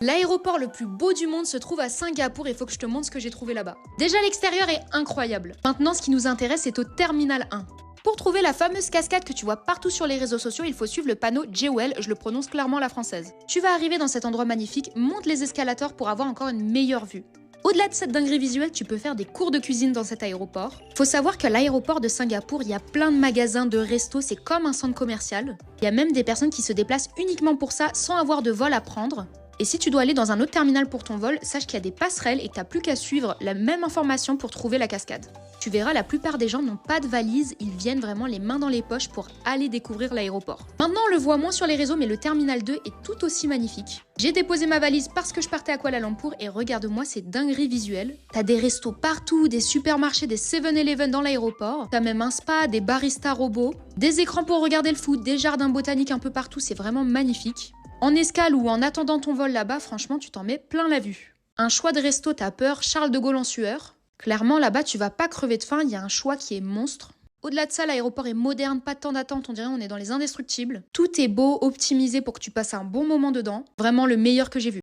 L'aéroport le plus beau du monde se trouve à Singapour et il faut que je te montre ce que j'ai trouvé là-bas. Déjà, l'extérieur est incroyable. Maintenant, ce qui nous intéresse, c'est au Terminal 1. Pour trouver la fameuse cascade que tu vois partout sur les réseaux sociaux, il faut suivre le panneau Jewel, je le prononce clairement à la française. Tu vas arriver dans cet endroit magnifique, monte les escalators pour avoir encore une meilleure vue. Au-delà de cette dinguerie visuelle, tu peux faire des cours de cuisine dans cet aéroport. Faut savoir qu'à l'aéroport de Singapour, il y a plein de magasins, de restos, c'est comme un centre commercial. Il y a même des personnes qui se déplacent uniquement pour ça, sans avoir de vol à prendre. Et si tu dois aller dans un autre terminal pour ton vol, sache qu'il y a des passerelles et que tu n'as plus qu'à suivre la même information pour trouver la cascade. Tu verras, la plupart des gens n'ont pas de valise, ils viennent vraiment les mains dans les poches pour aller découvrir l'aéroport. Maintenant, on le voit moins sur les réseaux, mais le terminal 2 est tout aussi magnifique. J'ai déposé ma valise parce que je partais à Kuala Lumpur et regarde-moi ces dingueries visuelles. T'as des restos partout, des supermarchés, des 7-Eleven dans l'aéroport. T'as même un spa, des baristas robots, des écrans pour regarder le foot, des jardins botaniques un peu partout, c'est vraiment magnifique. En escale ou en attendant ton vol là-bas, franchement, tu t'en mets plein la vue. Un choix de resto, t'as peur, Charles de Gaulle en sueur. Clairement, là-bas, tu vas pas crever de faim, il y a un choix qui est monstre. Au-delà de ça, l'aéroport est moderne, pas de temps d'attente, on dirait on est dans les indestructibles. Tout est beau, optimisé pour que tu passes un bon moment dedans. Vraiment le meilleur que j'ai vu.